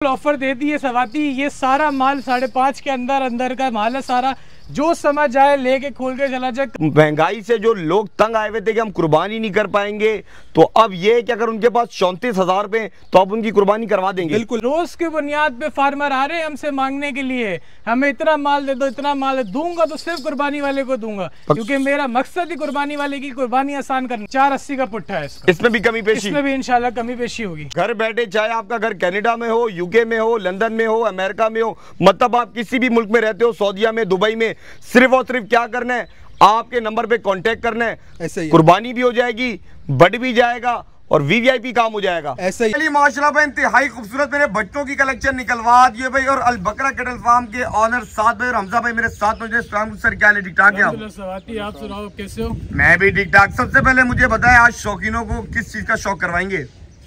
Offer दे दी है सवाती। ये सारा माल 5.5 के अंदर का माल है सारा। जो समझ आए लेके खोल के चला जाए। महंगाई से जो लोग तंग आए हुए थे कि हम कुर्बानी नहीं कर पाएंगे, तो अब ये है कि अगर उनके पास 34,000 रुपए तो अब उनकी कुर्बानी करवा देंगे। बिल्कुल रोज की बुनियाद पे फार्मर आ रहे हैं हमसे मांगने के लिए, हमें इतना माल दे दो, इतना माल दूंगा तो सिर्फ कुर्बानी वाले को दूंगा, क्योंकि मेरा मकसद ही कुर्बानी वाले की कुर्बानी आसान करना। 480 का पुट्ठा है इसका। इसमें भी कमी पेशी, इसमें भी इंशाल्लाह कमी पेशी होगी। घर बैठे, चाहे आपका घर कनाडा में हो, यूके में हो, लंदन में हो, अमेरिका में हो, मतलब आप किसी भी मुल्क में रहते हो, सऊदीया में, दुबई में, सिर्फ और सिर्फ क्या करना है, आपके नंबर पे कांटेक्ट करना है। ऐसे ही कुर्बानी भी हो जाएगी, बढ़ भी जाएगा और वीवीआईपी काम हो जाएगा। ऐसे ही माशाल्लाह भाई इंतहाई खूबसूरत मेरे बच्चों की कलेक्शन निकलवा दिए भाई। और अलबकरा कैटल फार्म के ऑनर साथ भाई और हमजा भाई मेरे साथ में। सर क्या ठीक ठाक है आप सुनाओ कैसे हो? मैं भी ठीक ठाक। सबसे पहले मुझे बताएं आज शौकीनों को किस चीज का शौक करवाएंगे?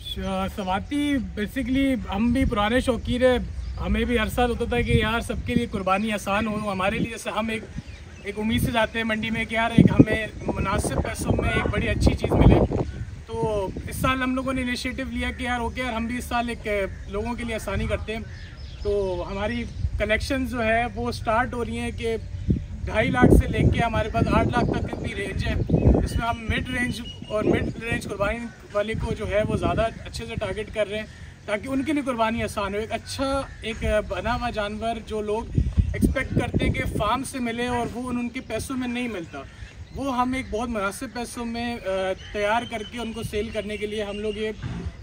सवाती बेसिकली हम भी पुराने शौकीन है, हमें भी हर साल होता था कि यार सबके लिए कुर्बानी आसान हो। हमारे लिए जैसे हम एक उम्मीद से जाते हैं मंडी में कि यार एक हमें मुनासिब पैसों में एक बड़ी अच्छी चीज़ मिले। तो इस साल हम लोगों ने इनिशिएटिव लिया कि यार ओके यार हम भी इस साल एक लोगों के लिए आसानी करते हैं। तो हमारी कलेक्शन जो है वो स्टार्ट हो रही है कि 2.5 लाख से लेके हमारे पास 8 लाख तक की रेंज है। इसमें हम मिड रेंज कुर्बानी वाले को जो है वो ज़्यादा अच्छे से टारगेट कर रहे हैं ताकि उनके लिए कुर्बानी आसान हो। एक अच्छा एक बना हुआ जानवर जो लोग एक्सपेक्ट करते हैं कि फार्म से मिले और वो उनके पैसों में नहीं मिलता, वो हम एक बहुत मुनासिब पैसों में तैयार करके उनको सेल करने के लिए हम लोग ये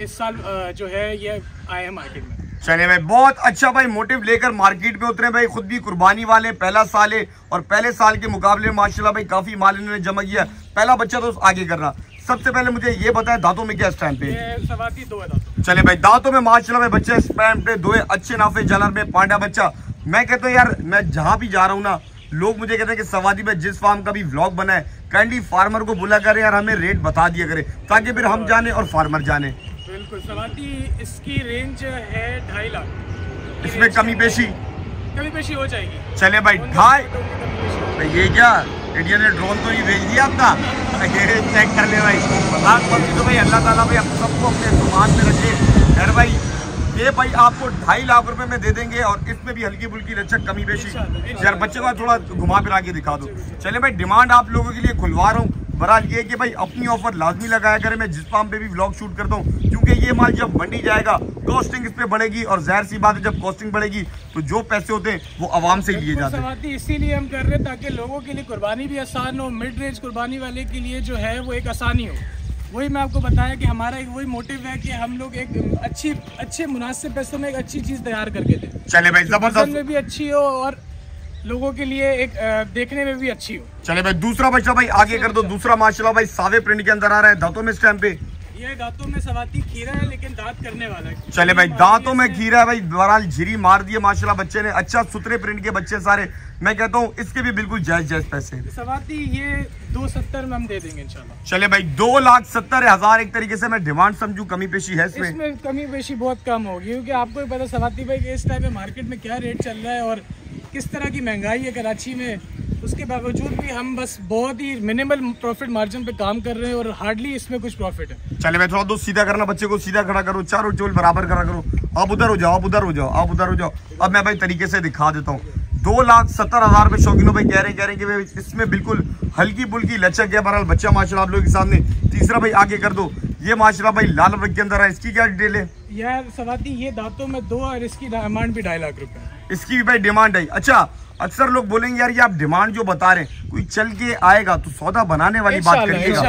इस साल जो है ये आए हैं मार्केट में। चले भाई बहुत अच्छा भाई मोटिव लेकर मार्केट में उतरे भाई। खुद भी कुर्बानी वाले, पहला साल है और पहले साल के मुकाबले माशाल्लाह भाई काफी माल इन्होंने जमा किया। पहला बच्चा तो आगे करना। सबसे पहले मुझे ये बताएं दांतों में क्या इस टाइम पे? सवाती 2 है दांतों। चले भाई दांतों में माशाल्लाह भाई बच्चे इस टाइम पे 2 अच्छे नाफे जलर में पांडा बच्चा। मैं कहता हूँ यार मैं जहाँ भी जा रहा हूँ ना, लोग मुझे कहते हैं कि सवादी में जिस फार्म का भी व्लॉग बना है काइंडली फार्मर को बुला कर यार हमें रेट बता दिया करे ताकि फिर हम जाने और फार्मर जाने। बिल्कुल सवाती इसकी रेंज है 2.5 लाख। इसमें कमी पेशी हो जाएगी। चले भाई 2.5। ये क्या इंडिया ने ड्रोन तो नहीं भेज दिया अपना? ये चेक कर ले भाई। मजाक मस्ती तो भाई अल्लाह ताला भाई आप सबको अपने जुबान में रखे। खैर भाई ये भाई आपको 2.5 लाख रुपए में दे देंगे और इसमें भी हल्की फुल्की लचक कमी पेशी। यार बच्चे को थोड़ा घुमा फिरा के दिखा दो। चले भाई डिमांड आप लोगों के लिए खुलवा रहा हूँ। बहरहाल ये कि भाई अपनी ऑफर लाजमी लगाया करें। मैं जिस फार्म पे भी व्लॉग शूट करता हूँ, क्योंकि ये माल जब मंडी जाएगा कॉस्टिंग इस पे बढ़ेगी और जाहिर सी बात है जब कॉस्टिंग बढ़ेगी तो जो पैसे होते हैं वो आवाम से लिए जाते हैं। इसीलिए हम कर रहे हैं ताकि लोगों के लिए कुर्बानी भी आसान हो, मिड रेंज कुर्बानी वाले के लिए जो है वो एक आसानी हो। वही मैं आपको बताया कि हमारा एक वही मोटिव है कि हम लोग एक अच्छे मुनासिब पैसों में एक अच्छी चीज़ तैयार करके दें। चले भाई जबरदस्त में भी अच्छी हो और लोगों के लिए एक देखने में भी अच्छी हो। चले भाई दूसरा बच्चा भाई आगे कर दो। दूसरा माशाल्लाह भाई सावे प्रिंट के अंदर आ रहा है। दांतों में इस टाइम पे ये दांतों में सवाती खीरा है लेकिन दांत करने वाला है। चले भाई दांतों में खीरा है भाई। बहरहाल झिरी मार दिए माशाल्लाह बच्चे ने। अच्छा सुथरे प्रिंट के बच्चे सारे। मैं कहता हूँ इसके भी बिल्कुल जायज पैसे। सवाती ये 270 में हम दे देंगे इंशाल्लाह। चले भाई 2,70,000 एक तरीके से मैं डिमांड समझू। कमी पेशी है इसमें कमी पेशी बहुत कम होगी क्योंकि आपको भी पता सवाती भाई कि इस टाइम में मार्केट में क्या रेट चल रहा है और किस तरह की महंगाई है कराची में। उसके बावजूद भी हम बस बहुत ही मिनिमल प्रॉफिट मार्जिन पे काम कर रहे हैं और हार्डली इसमें कुछ प्रॉफिट है। चले मैं थोड़ा दोस्त सीधा करना, बच्चे को सीधा खड़ा करो, चारों चोल बराबर करा करो। आप उधर हो जाओ, आप उधर हो जाओ, आप उधर हो जाओ। अब मैं भाई तरीके से दिखा देता हूँ। 2,70,000 रुपए शौकीनों भाई कह रहे हैं कि इसमें बिल्कुल हल्की फुल्की लचक है। बहरहाल बच्चा माशाल्लाह आप लोगों के सामने। तीसरा भाई आगे कर दो। ये माशाल्लाह भाई लाल रंग के अंदर है। इसकी क्या डिटेल है? यार सवाती ये दांतों में 2 और इसकी डिमांड भी 2.5 लाख रुपए। इसकी भी भाई डिमांड है। अच्छा अक्सर लोग बोलेंगे यार ये आप डिमांड जो बता रहे हैं कोई चल के आएगा तो सौदा बनाने वाली बात करिएगा।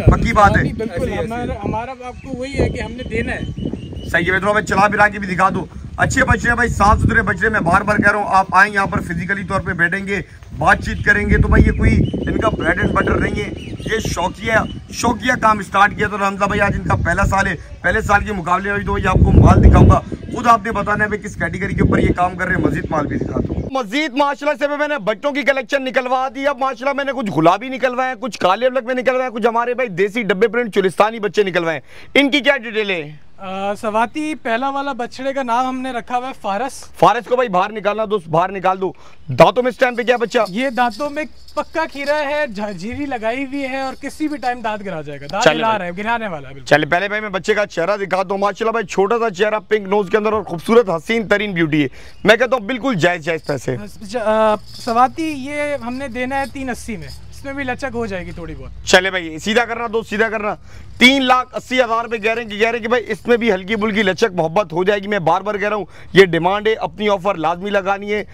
पक्की बात है। बिल्कुल हमारा आपको वही है कि हमने देना है। सही है। थोड़ा चला बिरा के भी दिखा दो। अच्छे बच्चे हैं भाई, साफ सुथरे बच्चे। मैं बार बार कह रहा हूँ आप आए यहाँ पर फिजिकली तौर पे बैठेंगे, बातचीत करेंगे तो भाई ये कोई इनका ब्रेड एंड बटर नहीं है। ये शौकिया काम स्टार्ट किया। तो रमजा भाई आज इनका पहला साल है। पहले साल के मुकाबले में तो ये आपको माल दिखाऊंगा। खुद आपने बताना है किस कैटेगरी के ऊपर ये काम कर रहे हैं। मजीद माल भी दिखाता हूँ। मजीद माशाल्लाह से मैंने बच्चों की कलेक्शन निकलवा दी। अब माशाल्लाह मैंने कुछ गुलाबी निकलवाए, कुछ काले ब्लैक में निकलवाए, कुछ हमारे भाई देसी डब्बे प्रिंट चुलिस्तानी बच्चे निकलवाए। इनकी क्या डिटेल है? सवाती पहला वाला बछड़े का नाम हमने रखा हुआ है फारस। फारस को भाई बाहर निकालना दोस्त, बाहर निकाल दो। दांतों में इस टाइम पे क्या बच्चा? ये दांतों में पक्का खीरा है, झीरी लगाई हुई है और किसी भी टाइम दांत गिरा जाएगा। दांत गिराने वाला है। चले पहले भाई मैं बच्चे का चेहरा दिखा दूं। माशाल्लाह भाई छोटा सा चेहरा, पिंक नोज के अंदर और खूबसूरत हसीन तरीन ब्यूटी है। मैं कहता हूँ बिल्कुल जायज पैसे। सवाती ये हमने देना है 380 में, इसमें भी लचक हो जाएगी थोड़ी बहुत। चले भाई सीधा करना दोस्त, सीधा करना। 3,80,000 रुपए कह रहे हैं कि भाई इसमें भी हल्की बुल्की लचक मोहब्बत हो जाएगी। मैं बार बार कह रहा हूँ ये डिमांड है, अपनी ऑफर लाजमी लगानी है,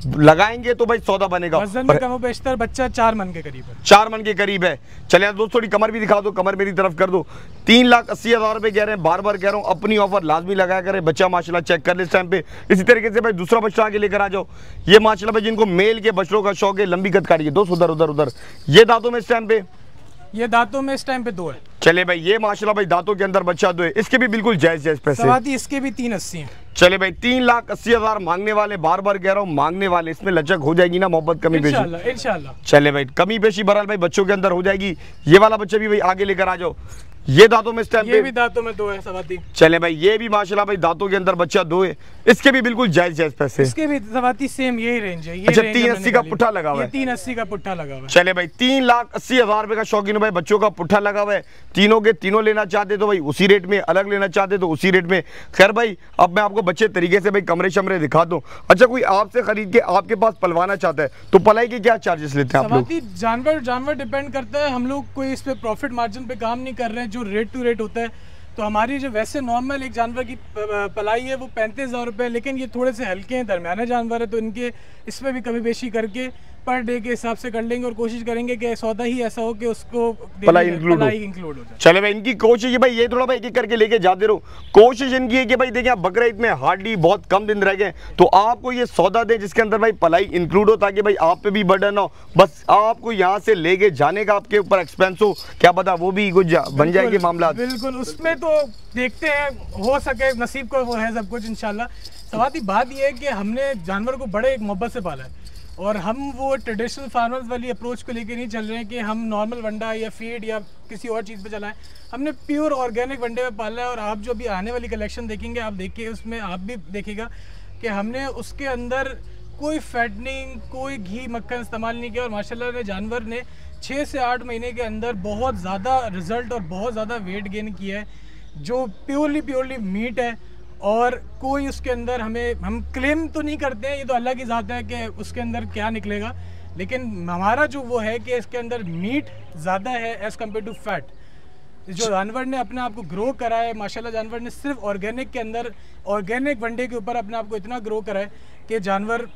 लगाएंगे तो भाई सौदा बनेगा। वजन में कम बेशतर बच्चा 4 मन के करीब है। 4 मन के करीब है। चले दोस्त थोड़ी कमर भी दिखा दो, कमर मेरी तरफ कर दो। 3,80,000 रुपए कह रहे हैं, बार बार कह रहा हूँ अपनी ऑफर लाजमी लगाया करें। बच्चा माशाल्लाह चेक कर ले इस टाइम पे। इसी तरीके से भाई दूसरा बच्चा आगे लेकर आ जाओ। ये माशाल्लाह भाई जिनको मेल के बछड़ों का शौक है, लंबी कद काटिए दोस्त, उधर उधर उधर। ये दांतों में इस टाइम पे, ये दांतों में इस टाइम पे 2 है। चले भाई ये माशाल्लाह भाई दांतों के अंदर बच्चा 2 है। इसके भी बिल्कुल जायज पैसे। सवाती इसके भी 380 है। चले भाई 3,80,000 मांगने वाले, बार बार कह रहा हूँ मांगने वाले, इसमें लचक हो जाएगी ना मोहब्बत, कमी पेशी इंशाल्लाह। चले भाई कमी पेशी बहरहाल भाई बच्चों के अंदर हो जाएगी। ये वाला बच्चा भी भाई आगे लेकर आ जाओ। ये दांतों में इस टाइम ये भी दांतों में 2 है सवाती। चले भाई ये भी माशाल्लाह भाई दांतों के अंदर बच्चा 2 है। इसके भी बिल्कुल जायज पैसे। इसके भी सवाती सेम यही रेंज है। ये अच्छा 380 का पुट्ठा लगा हुआ है। 380 का पुट्ठा लगा हुआ है। चले भाई 3,80,000 रुपए का शौकीन भाई बच्चों का पुट्ठा लगा हुआ है। तीनों के तीनों लेना चाहते तो भाई उसी रेट में, अलग लेना चाहते तो उसी रेट में। खैर भाई अब मैं आपको बच्चे तरीके से भाई कमरे शमरे दिखा दूं। अच्छा कोई आपसे खरीद के आपके पास पलवाना चाहता है तो पलाई के क्या चार्जेस लेते हैं आप लोग? जानवर डिपेंड करता है। हम लोग कोई इस पे प्रॉफिट मार्जिन पे काम नहीं कर रहे हैं। जो रेट टू रेट होता है तो हमारी जो वैसे नॉर्मल एक जानवर की पलाई है वो 35,000 रुपये, लेकिन ये थोड़े से हल्के हैं, दरमियाना जानवर है तो इनके इसमें भी कमी बेशी करके पर डे के हिसाब से कर लेंगे और कोशिश करेंगे कि सौदा ही ऐसा हो कि उसको पलाई इंक्लूड हो जाए। चले भाई इनकी कोशिश है भाई, ये थोड़ा भाई एक एक करके लेके जाते रहो। कोशिश इनकी है कि भाई देखिए बकरा ईद में हार्डली बहुत कम दिन रह गए तो आपको ये सौदा दे जिसके अंदर भाई पलाई इंक्लूड हो, ताकि भाई आप पे भी बर्डन हो। बस आपको यहाँ से लेके जाने का आपके ऊपर एक्सपेंस हो, क्या पता वो भी कुछ बन जाएगी मामला। बिल्कुल उसमें तो देखते हैं, हो सके नसीब को वो है सब कुछ इंशाल्लाह। सवाती बात ये है कि हमने जानवर को बड़े एक मोहब्बत से पाला है और हम वो ट्रेडिशनल फार्मर्स वाली अप्रोच को लेके नहीं चल रहे हैं कि हम नॉर्मल वंडा या फीड या किसी और चीज़ पे चलाएं। हमने प्योर ऑर्गेनिक वंडे में पाला है और आप जो अभी आने वाली कलेक्शन देखेंगे आप देखिए, उसमें आप भी देखेगा कि हमने उसके अंदर कोई फैटनिंग, कोई घी मक्खन इस्तेमाल नहीं किया और माशाल्लाह ने जानवर ने 6 से 8 महीने के अंदर बहुत ज़्यादा रिजल्ट और बहुत ज़्यादा वेट गेन किया है, जो प्योरली मीट है। और कोई उसके अंदर हम क्लेम तो नहीं करते हैं, ये तो अल्लाह की ज़ात है कि उसके अंदर क्या निकलेगा, लेकिन हमारा जो वो है कि इसके अंदर मीट ज़्यादा है एज़ कम्पेयर टू फैट। जो जानवर ने अपने आप को ग्रो करा है माशाल्लाह, जानवर ने सिर्फ ऑर्गेनिक के अंदर, ऑर्गेनिक वनडे के ऊपर अपने आप को इतना ग्रो करा है कि जानवर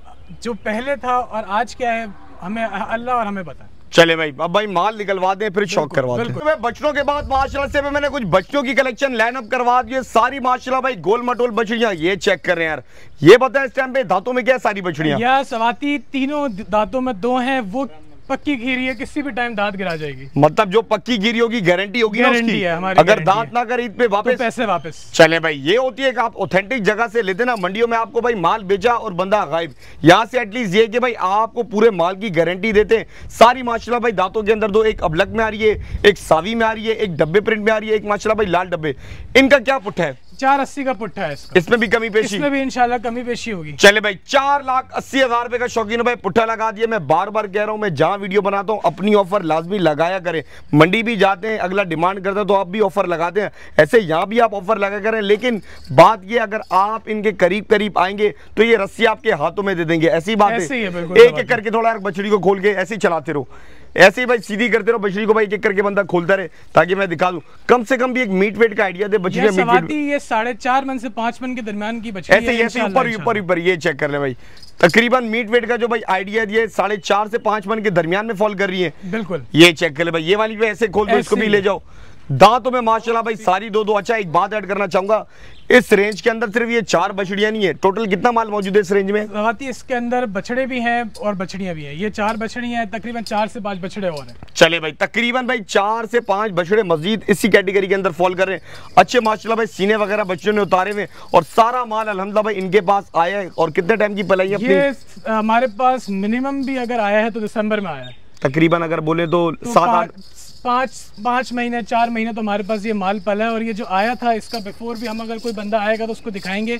जो पहले था और आज क्या है हमें अल्लाह और हमें पता है। चले भाई अब भाई माल निकलवा दें फिर शौक करवा दें। तो बच्चों के बाद माशाल्लाह से मैंने कुछ बच्चों की कलेक्शन लाइनअप करवा दी है सारी माशाल्लाह भाई गोल मटोल बछड़ियां। ये चेक कर रहे हैं यार, ये बताएं इस टाइम पे दांतों में क्या है सारी बछड़ियां? यार सवाती तीनों दांतों में 2 हैं, वो पक्की खीरी है, किसी भी टाइम दांत गिरा जाएगी। मतलब जो पक्की गिरी होगी गारंटी होगी ना उसकी? है हमारी, अगर दांत ना करे ईद पे वापस तो पैसे वापस। चले भाई ये होती है कि आप ऑथेंटिक जगह से लेते ना, मंडियों में आपको भाई माल बेचा और बंदा गायब। यहाँ से एटलीस्ट ये कि भाई आपको पूरे माल की गारंटी देते हैं। सारी माशाल्लाह भाई दांतों के अंदर 2, एक अबलक में आ रही है, एक सावी में आ रही है, एक डब्बे प्रिंट में आ रही है, एक माशाल्लाह भाई लाल डब्बे। इनका क्या पुट्ठा है? 480 का पुट्ठा है इसका। इसमें भी कमी पेशी? इसमें भी इंशाल्लाह कमी पेशी होगी। चले भाई 4,80,000 रुपए का शौकीन भाई पुट्ठा लगा दिया। मैं बार बार कह रहा हूं, मैं जहां वीडियो बनाता हूं अपनी ऑफर लाजमी लगाया करें। मंडी भी जाते हैं, अगला डिमांड करता है तो आप भी ऑफर लगाते हैं, ऐसे यहां भी आप ऑफर लगा करें। लेकिन बात ये अगर आप इनके करीब करीब आएंगे तो ये रस्सी आपके हाथों में दे देंगे, ऐसी बात है। एक एक करके थोड़ा बछड़ी को खोल के ऐसे ही चलाते रहो, ऐसे ही भाई सीधी करते रहो बछड़ी को भाई, एक एक करके बंदा खोलता रहे ताकि मैं दिखा दूं। कम से कम भी एक मीट वेट का आइडिया दे बछड़ी। ये 4.5 मन से 5 मन के दरमियान की बछड़ी ऐसे ऐसे ऊपर ये चेक कर ले भाई। तकरीबन मीट वेट का जो भाई आइडिया दिए 4.5 से 5 मन के दरमियान में फॉल कर रही है। बिल्कुल ये चेक कर ले भाई, ये वाली भी ऐसे खोल दो, इसको भी ले जाओ। दांतों में माशाल्लाह भाई सारी 2-2। अच्छा एक बात ऐड करना चाहूंगा, इस रेंज के अंदर सिर्फ ये 4 बछड़ियां नहीं है, टोटल कितना माल मौजूद है इस रेंज में? सवाती इसके अंदर बछड़े भी हैं और बछड़ियां भी हैं। ये 4 बछड़ियां हैं, तकरीबन 4 से 5 बछड़े और हैं। चले भाई तकरीबन भाई 4 से 5 बछड़े मजीद इसी कैटेगरी के अंदर फॉल कर रहे हैं। अच्छे माशाल्लाह भाई सीने वगैरह बच्चों ने उतारे हुए और सारा माल अल्हम्दुलिल्लाह भाई इनके पास आया है। और कितने टाइम की पलाई है? ये हमारे पास मिनिमम भी अगर आया है तो दिसंबर में आया है। तकरीबन अगर बोले तो पाँच महीने 4 महीने तो हमारे पास ये माल पला है। और ये जो आया था इसका बिफोर भी हम, अगर कोई बंदा आएगा तो उसको दिखाएंगे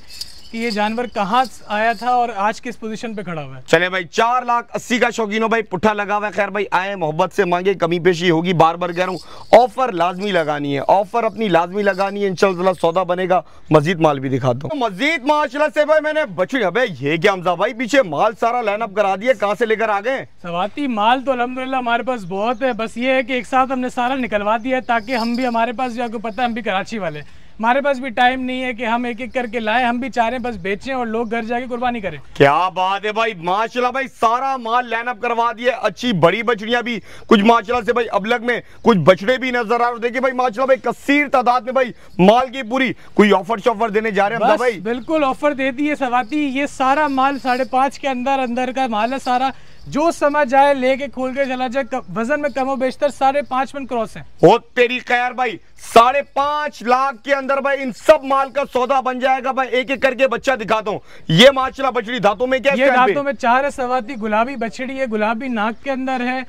कि ये जानवर कहाँ आया था और आज किस पोजीशन पे खड़ा हुआ है। चले भाई 4,80,000 का शौकीनों भाई पुट्ठा लगा हुआ है। खैर भाई आए मोहब्बत से मांगे, कमी पेशी होगी, बार बार कह रहा हूँ ऑफर लाजमी लगानी है, ऑफर अपनी लाजमी लगानी है। इंशाल्लाह सौदा बनेगा। मजीद माल भी दिखाता हूँ। मजीद माशाल्लाह से भाई मैंने बछड़ी, अबे ये क्या हमजा भाई पीछे माल सारा लाइनअप करा दिया, कहाँ से लेकर आ गए? सवाती माल तो अल्हम्दुलिल्लाह हमारे पास बहुत है, बस ये है कि एक साथ हमने सारा निकलवा दिया है ताकि हम भी, हमारे पास जो आपको पता है हम भी कराची वाले, हमारे पास भी टाइम नहीं है कि हम एक एक करके लाएं, हम भी चाह रहे हैं बस बेचें और लोग घर जाके कुर्बानी करें। क्या बात है भाई, माशाल्लाह भाई सारा माल लाइनअप करवा दिए। अच्छी बड़ी बछड़ियां भी कुछ माशाल्लाह से भाई अबलग में, कुछ बछड़े भी नजर आ रहे। देखिए भाई माशाल्लाह भाई कसीर तादाद में भाई माल की पूरी। कोई ऑफर शॉफर देने जा रहे हैं भाई? बिल्कुल ऑफर दे दी है सवाती। ये सारा माल 5.5 के अंदर का माल है सारा, जो समझ आए लेके खोल के चला जाए। वजन में कमो बेशतर 5.5 मन क्रॉस है। ओ तेरी खैर भाई 5.5 लाख के अंदर भाई इन सब माल का सौदा बन जाएगा भाई। एक एक करके बच्चा दिखाता हूँ। ये माशाल्लाह बछड़ी दांतों में क्या? ये दांतों में 4 है सवाती, गुलाबी बछड़ी है, गुलाबी नाक के अंदर है।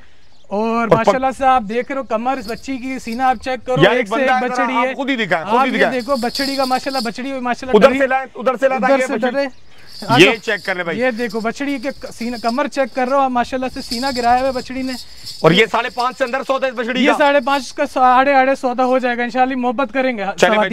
और माशाल्लाह से आप देख रहे हो कमर इस बच्ची की, सीना आप चेक करो, एक से एक बछड़ी है। खुद ही दिखाएं, आप ये देखो बछड़ी का माशाल्लाह, बछड़ी माशाल्लाह उधर से ला ये चेक कर ले भाई। ये देखो बछड़ी के सीना, कमर चेक कर रहा हूँ माशाल्लाह से, सीना गिराया हुआ है बछड़ी ने। और ये 5.5 से अंदर सौदा है बछड़ी ये 5.5 का 8.5 सौदा हो जाएगा इंशाल्लाह। मोहब्बत करेंगे। चले भाई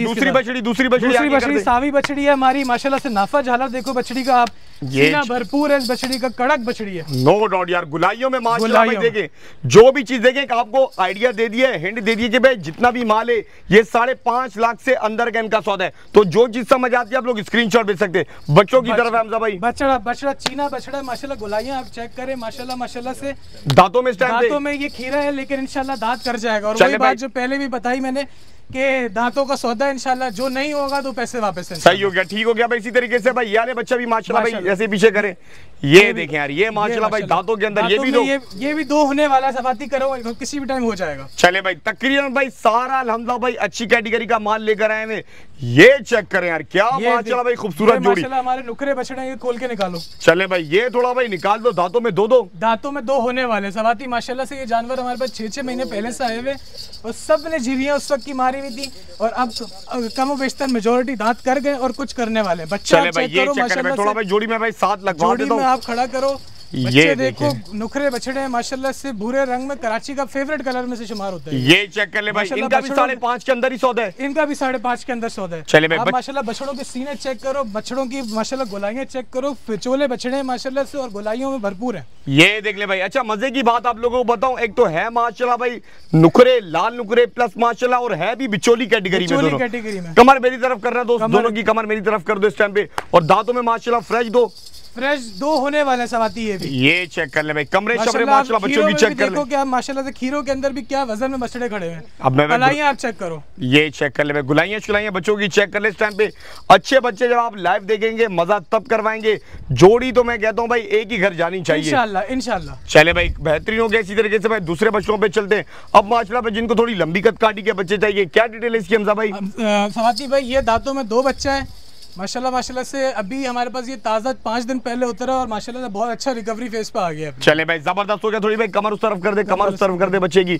दूसरी बछड़ी सावी बछड़ी है हमारी माशाल्लाह से। नाफा झाला देखो बछड़ी का, आप सीना भरपूर है इस बछड़ी का, कड़क बछड़ी है। नो डाउट यार, गुलाइयों में माशाल्लाह भाई देखें, जो भी चीज देखें आपको आइडिया दे दिया है, हिंट दे दिए कि भाई जितना भी माल है ये 5.5 लाख से अंदर का इनका सौदा है। तो जो चीज समझ आती है आप लोग स्क्रीनशॉट भेज सकते हैं। बच्चों की तरफ है हमजा भाई। बछड़ा चीना बछड़ा माशाल्लाह, गुलाइयां आप चेक करें माशाल्लाह से। दांतों में ये खीरा है लेकिन इंशाल्लाह दांत कर जाएगा। और वही बात जो पहले भी बताई मैंने कि दांतों का सौदा इंशाल्लाह, जो नहीं होगा तो पैसे वापस है। सही हो गया, ठीक हो गया भाई। इसी तरीके से भाई ये वाले बच्चा भी माशाल्लाह भाई ऐसे पीछे करें। ये देखें यार, ये माशाल्लाह भाई दांतों के अंदर ये भी 2 होने वाला सवाती करो, किसी भी टाइम हो जाएगा। चले भाई तकरीबन भाई सारा अल्हम्दुलिल्लाह भाई अच्छी कैटेगरी का माल लेकर आए हैं। ये चेक करें यार, क्या माशाल्लाह भाई खूबसूरत जोड़ी। हमारे नुकरे बछड़े ये खोल के निकालो। चले भाई ये थोड़ा भाई निकाल दो। दांतों में दो होने वाले सवाती माशाल्लाह से। ये जानवर हमारे पास 6 महीने पहले से आए हुए और सब ने झिरियां उस वक्त की मारी हुई थी और अब कम बेशतर मेजोरिटी दांत कर गए और कुछ करने वाले। बच्चा चेक करो माशाल्लाह, थोड़ा भाई जोड़ी में भाई 7 लगवा देता हूं। आप खड़ा करो, बच्चे देखो नुखरे बछड़े हैं माशाल्लाह से, भूरे रंग में, कराची का फेवरेट कलर में से शुमार होता है। ये चेक कर ले भाई, इनका भी 5.5 के अंदर ही सौदा है। इनका भी 5.5 के अंदर सौदा है। चले भाई आप माशाल्लाह बछड़ों के सीने चेक करो, बछड़ों की माशाल्लाह गोलाइयां चेक करो, फिचोले बछड़े माशाल्लाह से और गोलाइयों में भरपूर है। ये देख ले भाई। अच्छा मजे की बात आप लोगों को बताऊं, एक तो है माशाल्लाह भाई नुखरे, लाल नुखरे प्लस माशाल्लाह, और है भी बिचोली कैटेगरी में। कमर मेरी तरफ कर रहा है दोस्त, दोनों की कमर मेरी तरफ कर दो इस टाइम पे। और दांतों में माशाल्लाह फ्रेश 2 होने वाले सवाती है भी। ये चेक कर ले भाई, कमरे शमरे माशाल्लाह बच्चों की चेक कर ले। देखो क्या माशाल्लाह से खीरों के अंदर भी क्या वजन में बछड़े खड़े हैं। अब गुलाइयां आप चेक करो, ये चेक कर ले भाई, गुलाइयां बच्चों की चेक कर ले इस टाइम पे। अच्छे बच्चे जब आप लाइव देखेंगे मजा तब करवाएंगे। जोड़ी तो मैं कहता हूँ भाई एक ही घर जानी चाहिए इंशाल्लाह। चले भाई बेहतरीन हो गया। इसी तरीके से भाई दूसरे बच्चों पे चलते हैं। अब माशाल्लाह भाई जिनको थोड़ी लंबी कद काटी के बच्चे चाहिए, क्या डिटेल है इसकी हमजा भाई? सवाती भाई ये दांतों में 2 बच्चा है माशाल्लाह से। अभी हमारे पास ये ताज़ा 5 दिन पहले उतरा और माशाल्लाह से बहुत अच्छा रिकवरी फेज पे आ गया। चले भाई जबरदस्त हो गया। थोड़ी भाई कमर उस तरफ कर दे, कमर उस तरफ कर दे बच्चे की।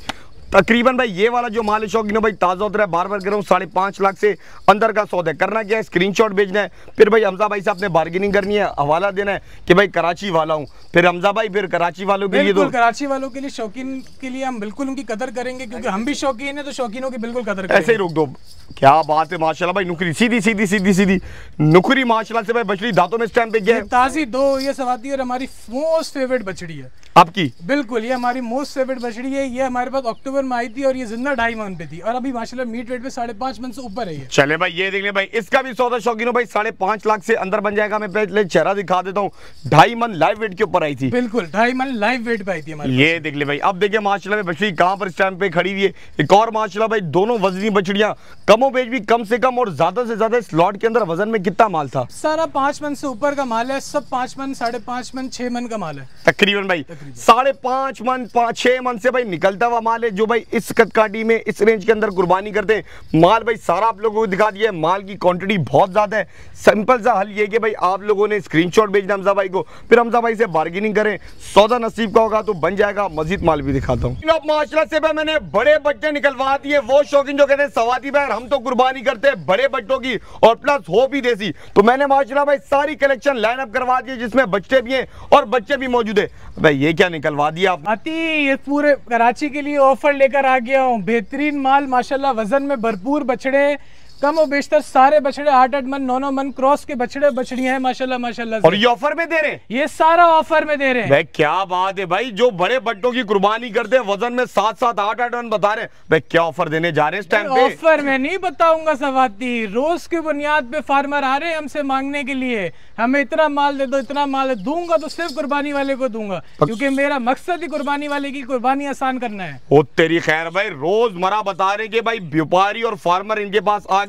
तकरीबन भाई ये वाला जो माल शौकीनों भाई ताजा उतरा है, बार बार कह रहा हूँ 5.5 लाख से अंदर का सौदा। करना क्या है, स्क्रीनशॉट भेजना है, फिर भाई हमजा भाई से आपने बार्गेनिंग करनी है, हवाला देना है कि भाई कराची वाला हूँ। फिर हमजा भाई फिर कराची वालों के लिए, तो कराची वालों के लिए, शौकीन के लिए हम बिल्कुल उनकी कदर करेंगे क्योंकि हम भी शौकीन है, तो शौकीनों की बिल्कुल कदर करेंगे। ऐसे ही रोक दो। क्या बात है माशाल्लाह भाई, नुकरी सीधी नुकरी माशाल्लाह से भाई। बछड़ी दांतों में इस टाइम पे क्या है? ताजी 2 ये सवाती और हमारी मोस्ट फेवरेट बछड़ी है आपकी। बिल्कुल ये हमारी मोस्ट फेवरेट बछड़ी है। ये हमारे पास अक्टूबर में आई थी और ये जिंदा 2.5 मन पे थी और अभी माशाल्लाह मीट वेट पे 5.5 मन से ऊपर है। चले भाई ये देख ले भाई, इसका भी सौदा शौकीनों भाई 5.5 लाख से अंदर बन जाएगा। मैं पहले चेहरा दिखा देता हूँ। 2.5 मन लाइव वेट के ऊपर आई थी। बिल्कुल 2.5 मन लाइव वेट पे आई थी हमारी। ये देख ले भाई। अब देखिए माशाल्लाह बछड़ी कहाँ पर इस टाइम पे खड़ी हुई है। एक और माशाल्लाह भाई दोनों वजनी बछड़ियां कमो कमोबेश भी कम से कम और ज्यादा से ज्यादा इस लॉट के अंदर वजन में कितना माल था? सारा 5 मन से ऊपर का माल है, सब 5 मन, 5.5 मन, 6 मन का माल है तकरीबन भाई। 5.5 मन 6 मन से भाई निकलता हुआ माल है, जो भाई इस कदकाठी में इस रेंज के अंदर कुर्बानी करते हैं। माल भाई सारा आप लोगों को दिखा दिया है, माल की क्वांटिटी बहुत ज्यादा है। सिंपल सा हल ये कि भाई आप लोगों ने स्क्रीनशॉट भेजना हमजा भाई को, फिर हमजा भाई से बार्गेनिंग करें, सौदा नसीब का होगा तो बन जाएगा। मजीद माल भी दिखाता हूँ। माशाल्लाह से भाई मैंने बड़े बच्चे निकलवा दिए, वो शौकीन जो कहते हैं सवाती भाई हम तो कुर्बानी करते हैं बड़े बच्चों की और प्लस हो भी देसी, तो मैंने माशाल्लाह भाई सारी कलेक्शन लाइन अप करवा दी जिसमें बच्चे भी हैं और बच्चे भी मौजूद है। भाई ये क्या निकलवा दिया आप? ये पूरे कराची के लिए ऑफर लेकर आ गया हूँ, बेहतरीन माल माशाल्लाह, वजन में भरपूर बछड़े, कम और बेशतर सारे बछड़े 8-8 मन 9-9 मन क्रॉस के बछड़े बछड़ियां हैं माशाल्लाह माशाल्लाह। और ये ऑफर में दे रहे हैं? ये सारा ऑफर में दे रहे हैं। भाई क्या बात है भाई, जो बड़े बट्टों की कुर्बानी करते हैं वजन में 7-7 8-8 मन बता रहे हैं, भाई क्या ऑफर देने जा रहे हैं इस टाइम पे? ऑफर में नहीं बताऊंगा सवाती, रोज की बुनियाद पे फार्मर आ रहे हैं हमसे मांगने के लिए, हमें इतना माल दे दो, इतना माल दूंगा तो सिर्फ कुर्बानी वाले को दूंगा, क्योंकि मेरा मकसद ही कुर्बानी वाले की कुर्बानी आसान करना है। ओ तेरी खैर भाई, रोजमर्रा बता रहे कि भाई व्यापारी और फार्मर इनके पास आगे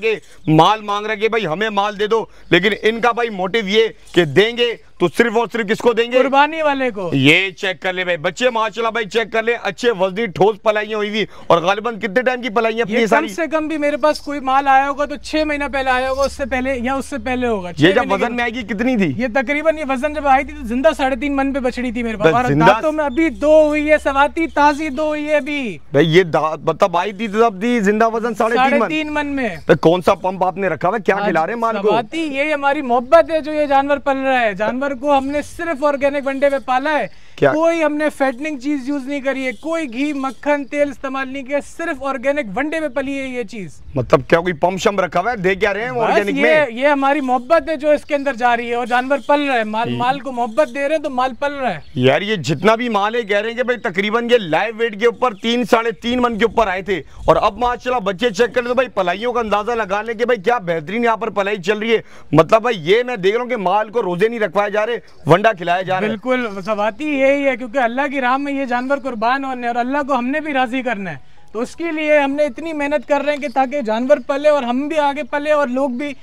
माल मांग रहे कि भाई हमें माल दे दो, लेकिन इनका भाई मोटिव ये कि देंगे तो सिर्फ और सिर्फ किसको देंगे? कुर्बानी वाले को। ये चेक कर ले भाई, बच्चे माशाल्लाह भाई चेक कर ले, अच्छे वजनी ठोस पलाइयां हुई हुई, और गालिबन कितने टाइम की पलाइयां अपनी सारी? कम से कम भी मेरे पास कोई माल आया होगा तो 6 महीना पहले आया होगा, उससे पहले या उससे पहले होगा। ये जब वजन में आएगी कितनी थी? ये तकरीबन ये वजन जब आई थी तो जिंदा 3.5 मन पे बछड़ी थी मेरे पास, और दांतों में अभी 2 हुई है सवाती, ताजी 2 हुई है अभी। भाई ये मतलब आई थी तब दी जिंदा वजन 3.5 मन में। तो कौन सा पंप आपने रखा हुआ, क्या खिला रहे माल को? ये हमारी मोहब्बत है, जो ये जानवर पल रहा है, जानवर को हमने सिर्फ ऑर्गेनिक वनडे पे पाला है, कोई हमने फैटनिंग चीज यूज नहीं करी है, कोई घी मक्खन तेल इस्तेमाल नहीं किया, सिर्फ ऑर्गेनिक वनडे पे पली है ये चीज। मतलब क्या कोई पंप शम रखा हुआ है, दे क्या रहे हैं ऑर्गेनिक में? ये हमारी मोहब्बत है जो इसके अंदर जा रही है, और जानवर पल रहे हैं, माल को मोहब्बत दे रहे हैं तो माल पल रहा है। यार ये जितना भी माल है कह रहे हैं कि भाई तकरीबन ये लाइव वेट के ऊपर 3-3.5 मन के ऊपर आए थे, और अब माशाल्लाह बच्चे चेक कर ले तो भाई पलाइयों का अंदाजा लगा ले कि भाई क्या बेहतरीन यहाँ पर पलाई चल रही है। मतलब भाई ये मैं देख रहा हूँ कि माल को रोजे नहीं रखवाए जा रहे, वंडा खिलाया जा रहा है। बिल्कुल सवाती यही है, क्योंकि अल्लाह की राह में ये जानवर कुर्बान होने और अल्लाह को हमने भी राजी करना है, तो उसके लिए हमने इतनी मेहनत कर रहे हैं कि ताकि जानवर पले और हम भी आगे पले और लोग भी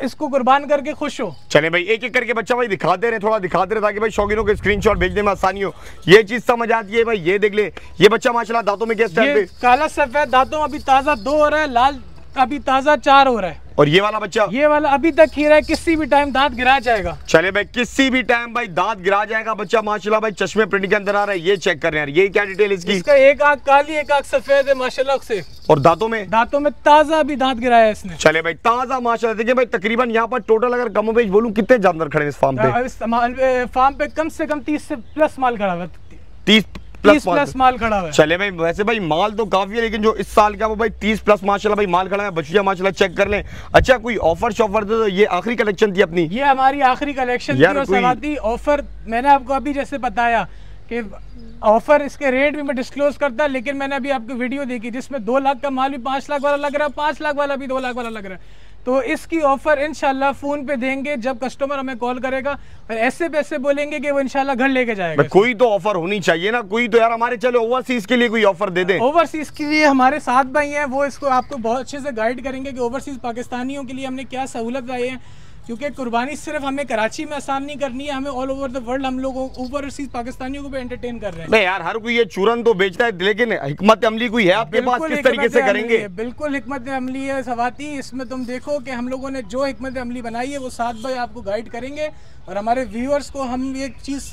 इसको कुर्बान करके खुश हो। चले भाई एक एक करके बच्चा भाई दिखाते रहे, थोड़ा दिखाते रहे ताकि भाई शौकीनों के स्क्रीनशॉट भेजने में आसानी हो। ये चीज समझ आती है भाई, ये देख ले, ये बच्चा माशाल्लाह दांतों में किस टाइम पे? काला सफेद दांतों अभी ताजा 2 हो रहा है, लाल अभी ताजा 4 हो रहा है। और ये वाला बच्चा? ये वाला अभी तक खीरा है, किसी भी टाइम दांत गिरा जाएगा। चले भाई किसी भी टाइम भाई दांत गिरा जाएगा बच्चा माशाल्लाह भाई, चश्मे प्रिंट के अंदर आ रहा है। ये चेक कर रहे हैं यार, ये क्या डिटेल इसकी? इसका एक आंख काली एक आंख सफेद है माशाल्लाह से, और दांतों में ताजा भी दांत गिराया है इसने। चले भाई ताजा माशाल्लाह। देखिए भाई तकरीबन यहाँ पर टोटल अगर कम बेच बोलूं कितने जानवर खड़े हैं इस फार्म पे? फार्म पे कम से कम 30 से प्लस माल खड़ा है, 30 प्लस माल खड़ा है। चले भाई वैसे भाई माल तो काफी है, लेकिन जो इस साल का वो भाई 30 प्लस माशाल्लाह भाई माल खड़ा है, बछिया माशाल्लाह चेक कर लें। अच्छा कोई ऑफर शॉफर तो ये आखिरी कलेक्शन थी अपनी? ये हमारी आखिरी कलेक्शन थी, और सवाती ऑफर मैंने आपको अभी जैसे बताया कि ऑफर इसके रेट भी मैं डिस्क्लोज करता, लेकिन मैंने अभी आपको वीडियो देखी जिसमें 2 लाख का माल भी 5 लाख वाला लग रहा है, 5 लाख वाला भी 2 लाख वाला लग रहा है। तो इसकी ऑफर इंशाल्लाह फोन पे देंगे जब कस्टमर हमें कॉल करेगा, और ऐसे पैसे बोलेंगे कि वो इंशाल्लाह घर लेके जाएगा। कोई तो ऑफर होनी चाहिए ना, कोई तो यार हमारे चलो ओवरसीज के लिए कोई ऑफर दे दें। ओवरसीज के लिए हमारे साथ भाई हैं, वो इसको आपको बहुत अच्छे से गाइड करेंगे कि ओवरसीज पाकिस्तानियों के लिए हमने क्या सहूलत लाई है, क्योंकि कुर्बानी सिर्फ हमें कराची में आसान नहीं करनी है, हमें ऑल ओवर द वर्ल्ड हम लोगों ओवरसीज पाकिस्तानियों को भी एंटरटेन कर रहे हैं। नहीं यार हर कोई ये चूरन तो बेचता है, लेकिन हिकमत अमली कोई है आपके पास, किस तरीके से करेंगे? बिल्कुल हिकमत अमली है सवाती, इसमें तुम देखो कि हम लोगों ने जो हिकमत अमली बनाई है वो साथ भाई आपको गाइड करेंगे, और हमारे व्यूअर्स को हम ये चीज़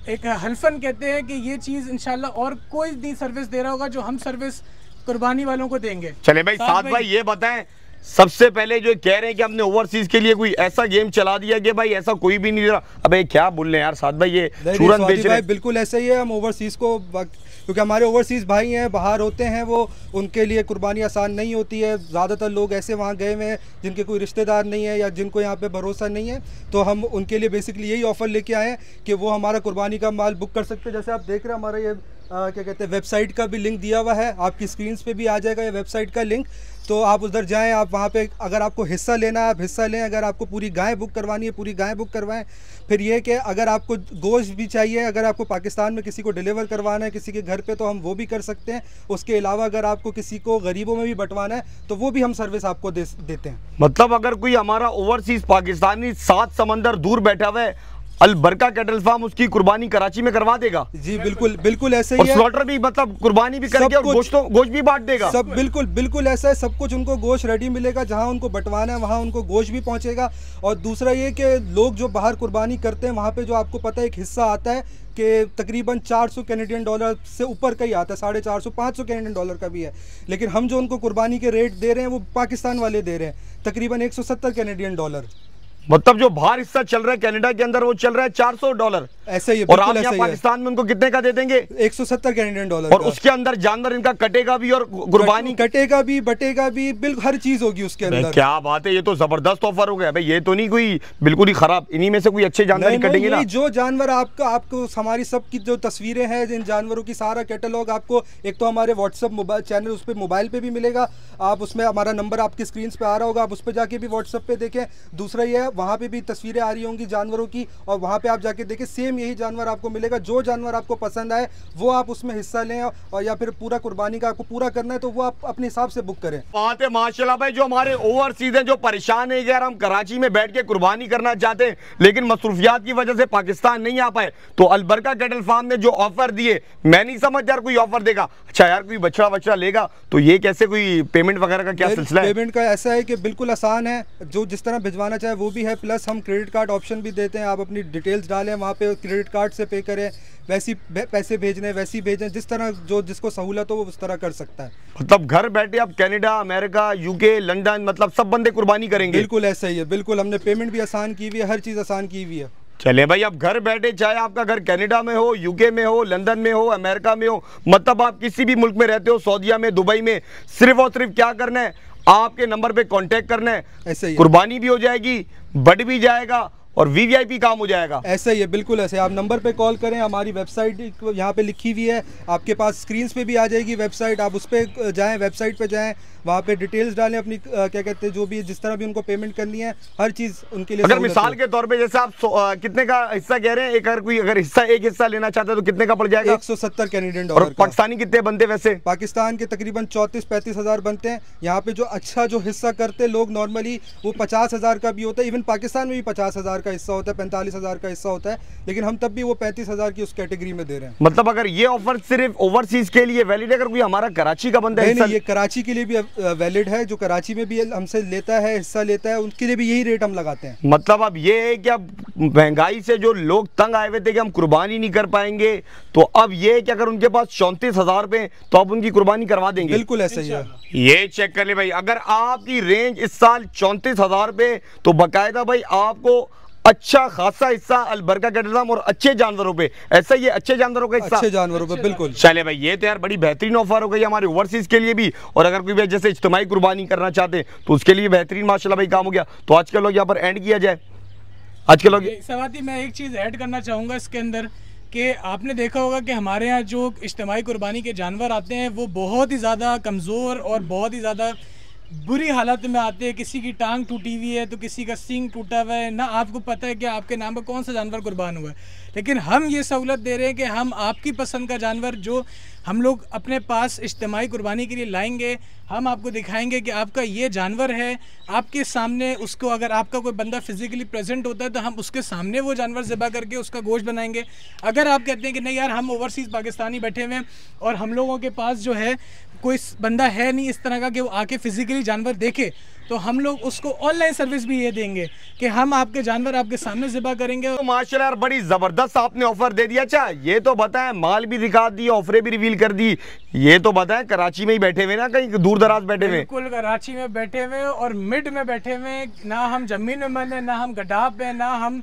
एक हल्फन कहते हैं कि ये चीज़ इंशाल्लाह और कोई नहीं सर्विस दे रहा होगा जो हम सर्विस कुर्बानी वालों को देंगे। चले भाई साथ भाई ये बताएं, सबसे पहले जो कह रहे हैं कि हमने ओवरसीज के लिए कोई ऐसा गेम चला दिया कि भाई ऐसा कोई भी नहीं रहा, अबे क्या बोल रहे हैं यार साथ भाई, ये चूरन बेच रहे हैं? बिल्कुल ऐसा ही है, हम ओवरसीज को, क्योंकि हमारे ओवरसीज भाई हैं बाहर होते हैं, वो उनके लिए कुर्बानी आसान नहीं होती है। ज़्यादातर लोग ऐसे वहाँ गए हुए हैं जिनके कोई रिश्तेदार नहीं है या जिनको यहाँ पे भरोसा नहीं है, तो हम उनके लिए बेसिकली यही ऑफ़र लेके आए हैं कि वो हमारा कुर्बानी का माल बुक कर सकते हैं। जैसे आप देख रहे हैं हमारा ये क्या कहते हैं वेबसाइट का भी लिंक दिया हुआ है, आपकी स्क्रीन पे भी आ जाएगा ये वेबसाइट का लिंक। तो आप उधर जाएं, आप वहाँ पे अगर आपको हिस्सा लेना है आप हिस्सा लें, अगर आपको पूरी गाय बुक करवानी है पूरी गाय बुक करवाएं। फिर ये कि अगर आपको गोश्त भी चाहिए, अगर आपको पाकिस्तान में किसी को डिलीवर करवाना है किसी के घर पे, तो हम वो भी कर सकते हैं। उसके अलावा अगर आपको किसी को गरीबों में भी बंटवाना है तो वो भी हम सर्विस आपको देते हैं। मतलब अगर कोई हमारा ओवरसीज पाकिस्तानी 7 समंदर दूर बैठा हुआ है, अल बरका कैटल फार्म उसकी कुर्बानी कराची में करवा देगा। जी बिल्कुल बिल्कुल ऐसे ही और स्लॉटर भी मतलब कुर्बानी भी करेंगे और गोश्त भी बांट देगा। सब बिल्कुल बिल्कुल ऐसा है, सब कुछ उनको गोश्त रेडी मिलेगा, जहां उनको बंटवाना है वहां उनको गोश्त भी पहुंचेगा। और दूसरा ये कि लोग जो बाहर कुर्बानी करते हैं वहां पे जो आपको पता है एक हिस्सा आता है कि तकरीबन 400 कैनेडियन डॉलर से ऊपर का ही आता है, 450 500 कैनेडियन डॉलर का भी है। लेकिन हम जो उनको कुर्बानी के रेट दे रहे हैं वो पाकिस्तान वाले दे रहे हैं तकरीबन 170 कैनेडियन डॉलर। मतलब जो बाहर हिस्सा चल रहा है कनाडा के अंदर वो चल रहा है $400। ऐसा ही है, और आप यहाँ पाकिस्तान में उनको कितने का दे देंगे? 170 कैनेडियन डॉलर। और उसके अंदर जानवर इनका कटेगा भी और कुर्बानी कटेगा भी बटेगा भी, बिल्कुल हर चीज होगी उसके अंदर। क्या बात है, ये तो जबरदस्त ऑफर हो गया भाई। ये तो नहीं कोई बिल्कुल ही खराब, इन्हीं में से कोई अच्छे जानवर कटेंगे ना। जो जानवर आपको हमारी सबकी जो तस्वीरें हैं जिन जानवरों की सारा कैटलॉग आपको एक तो हमारे व्हाट्सएप मोबाइल चैनल उस पर मोबाइल पे भी मिलेगा। आप उसमें हमारा नंबर आपकी स्क्रीन पे आ रहा होगा, आप उस पर जाके भी व्हाट्सएप पे देखें। दूसरा ये है वहाँ पे भी तस्वीरें आ रही होंगी जानवरों की, और वहाँ पे आप जाके देखें सेम यही जानवर आपको मिलेगा। जो जानवर आपको पसंद आए वो आप उसमें हिस्सा लें, और या फिर पूरा कुर्बानी का आपको पूरा करना है तो वो आप अपने हिसाब से बुक करें। बात है माशाल्लाह भाई। जो हमारे ओवरसीज हैं जो परेशान है यार, हम कराची में बैठ के कुर्बानी करना चाहते हैं लेकिन मसरूफियात की वजह से पाकिस्तान नहीं आ पाए, तो अल बरका कैटल फार्म ने जो ऑफर दिए, मैं नहीं समझ यार कोई ऑफर देगा। अच्छा यार कोई बछड़ा लेगा तो ये कैसे, कोई पेमेंट वगैरह का क्या सिलसिला है? पेमेंट का ऐसा है कि बिल्कुल आसान है, जो जिस तरह भिजवाना चाहे वो भी है, प्लस हम क्रेडिट कार्ड ऑप्शन भी देते हैं। आप अपनी डिटेल्स डालें वहाँ पे, क्रेडिट कार्ड से पे करें, वैसी पैसे भेजने वैसी भेजें, जिस तरह जो जिसको सहूलत हो वो उस तरह कर सकता है। मतलब घर बैठे आप कनाडा, अमेरिका, यूके, लंदन, मतलब सब बंदे कुर्बानी करेंगे। बिल्कुल ऐसा ही है, बिल्कुल हमने पेमेंट भी आसान की हुई है, हर चीज़ आसान की हुई है। चले भाई, आप घर बैठे चाहे आपका घर कनाडा में हो, यूके में हो, लंदन में हो, अमेरिका में हो, मतलब आप किसी भी मुल्क में रहते हो, सऊदीया में, दुबई में, सिर्फ और सिर्फ क्या करना है, आपके नंबर पे कांटेक्ट करना है। ऐसे ही कुर्बानी भी हो जाएगी, बढ़ भी जाएगा और वीवीआईपी काम हो जाएगा। ऐसा ही है, बिल्कुल ऐसे। आप नंबर पे कॉल करें, हमारी वेबसाइट यहाँ पे लिखी हुई है, आपके पास स्क्रीन पे भी आ जाएगी वेबसाइट। आप उस पर जाएँ, वेबसाइट पे जाएँ, वहाँ पे डिटेल्स डालें अपनी, क्या कहते हैं जो भी जिस तरह भी उनको पेमेंट करनी है, हर चीज़ उनके लिए। अगर मिसाल के तौर पे जैसे आप कितने का हिस्सा कह रहे हैं, अगर एक हिस्सा लेना चाहता है तो कितने का पड़ जाएगा? 170 कैनेडियन डॉलर। और पाकिस्तानी कितने बनते वैसे? पाकिस्तान के तकरीबन 34-35 हज़ार बनते हैं। यहाँ पे जो अच्छा जो हिस्सा करते लोग नॉर्मली वो 50 हज़ार का भी होता है, इवन पाकिस्तान में भी 50 हज़ार का हिस्सा होता है, 45 हज़ार का हिस्सा होता है, लेकिन हम तब भी वो 35 हज़ार की उस कैटेगरी में दे रहे हैं। मतलब अगर ये ऑफर सिर्फ ओवरसीज के लिए वैलिड है, अगर कोई हमारा कराची का बंदा नहीं, ये कराची के लिए भी वैलिड है, जो कराची में भी हमसे लेता है, हिस्सा लेता है, उनके लिए भी यही रेट हम लगाते हैं। मतलब अब ये है कि अब महंगाई से जो लोग तंग आए हुए थे कि हम कुर्बानी नहीं कर पाएंगे, तो अब ये है कि अगर उनके पास 34,000 रुपए तो आप उनकी कुर्बानी करवा देंगे। बिल्कुल ऐसा ही है। ये चेक कर ले भाई, अगर आपकी रेंज इस साल 34,000 रुपए, तो बाकायदा भाई आपको अच्छा खासा हिस्सा अल बरका कैटल फार्म और अच्छे जानवरों पे, ऐसा ही है, अच्छे जानवरों का हिस्सा, अच्छे जानवरों पे बिल्कुल। चले भाई, ये तो यार बड़ी बेहतरीन ऑफर हो गई हमारे ओवरसीज के लिए भी, और अगर कोई जैसे इज्तिमाई कुर्बानी करना चाहते हैं तो उसके लिए बेहतरीन माशाल्लाह भाई काम हो गया। तो आज के लोग यहाँ पर एंड किया जाए, आज के लोग सवाती मैं एक चीज़ ऐड करना चाहूँगा इसके अंदर कि आपने देखा होगा कि हमारे यहाँ जो इज्तिमाई कुर्बानी के जानवर आते हैं वो बहुत ही ज़्यादा कमज़ोर और बहुत ही ज़्यादा बुरी हालत में आते हैं। किसी की टांग टूटी हुई है तो किसी का सींग टूटा हुआ है, ना आपको पता है कि आपके नाम पर कौन सा जानवर कुर्बान हुआ है। लेकिन हम ये सहूलत दे रहे हैं कि हम आपकी पसंद का जानवर जो हम लोग अपने पास इज्तिमाई कुर्बानी के लिए लाएंगे, हम आपको दिखाएंगे कि आपका ये जानवर है, आपके सामने उसको, अगर आपका कोई बंदा फिजिकली प्रेजेंट होता है तो हम उसके सामने वो जानवर ज़िबा करके उसका गोश्त बनाएंगे। अगर आप कहते हैं कि नहीं यार हम ओवरसीज़ पाकिस्तानी बैठे हुए हैं और हम लोगों के पास जो है कोई बंदा है नहीं इस तरह का कि वो आके फिजिकली जानवर देखे, तो हम लोग उसको ऑनलाइन सर्विस भी ये देंगे कि हम आपके जानवर आपके सामने ज़िबा करेंगे। तो माशाल्लाह बड़ी ज़बरदस्त आपने ऑफर दे दिया। अच्छा ये तो बताएं, माल भी दिखा दी, ऑफरें भी रिवील कर दी, ये तो बताएं कराची में ही बैठे हुए ना, कहीं दूर दराज बैठे हुए? बिल्कुल कराची में बैठे हुए और मिड में बैठे हुए, ना हम जमीन में मन है, ना हम गडाप है, ना हम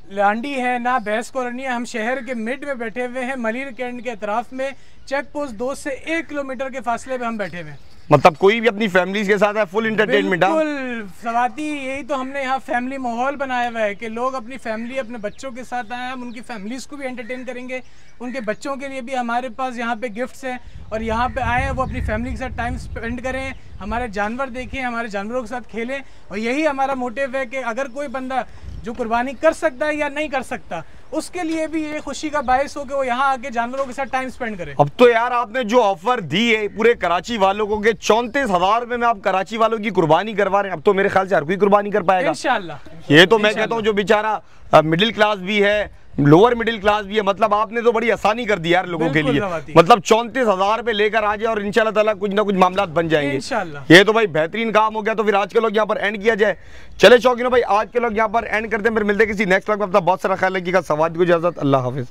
लांडी है, ना भैंस कॉलोनी है, हम शहर के मिड में बैठे हुए हैं, मलिर कैंट के अतराफ में, चेक पोस्ट 2 से 1 किलोमीटर के फासले पे हम बैठे हुए हैं। मतलब कोई भी अपनी फैमिली के साथ है, फुल एंटरटेनमेंट। बिल्कुल सवाती, यही तो हमने यहाँ फैमिली माहौल बनाया हुआ है कि लोग अपनी फैमिली, अपने बच्चों के साथ आए, हम उनकी फैमिलीज को भी एंटरटेन करेंगे, उनके बच्चों के लिए भी हमारे पास यहाँ पे गिफ्ट्स हैं, और यहाँ पे आए वो अपनी फैमिली के साथ टाइम स्पेंड करें, हमारे जानवर देखें, हमारे जानवरों के साथ खेलें। और यही हमारा मोटिव है कि अगर कोई बंदा जो कुर्बानी कर सकता है या नहीं कर सकता, उसके लिए भी ये खुशी का बायस हो कि वो यहाँ आके जानवरों के साथ टाइम स्पेंड करे। अब तो यार आपने जो ऑफर दी है पूरे कराची वालों को कि 34,000 रुपए में आप कराची वालों की कुर्बानी करवा रहे हैं, अब तो मेरे ख्याल से हर कोई कुर्बानी कर पाएगा इंशाल्लाह। ये तो मैं कहता हूँ जो बेचारा मिडिल क्लास भी है, लोअर मिडिल क्लास भी है, मतलब आपने तो बड़ी आसानी कर दी यार लोगों के लिए। मतलब 34,000 रुपए लेकर आ जाए और इंशाल्लाह ताला कुछ ना कुछ मामला बन जाएंगे इंशाल्लाह। ये तो भाई बेहतरीन काम हो गया। तो फिर आज के लोग यहाँ पर एंड किया जाए। चले शौकीनों भाई, आज के लोग यहाँ पर एंड करते हैं, फिर मिलते हैं किसी नेक्स्ट व्लॉग में। अपना बहुत सारा ख्याल रखिएगा। सवाद को इजाजत, अल्लाह हाफिज।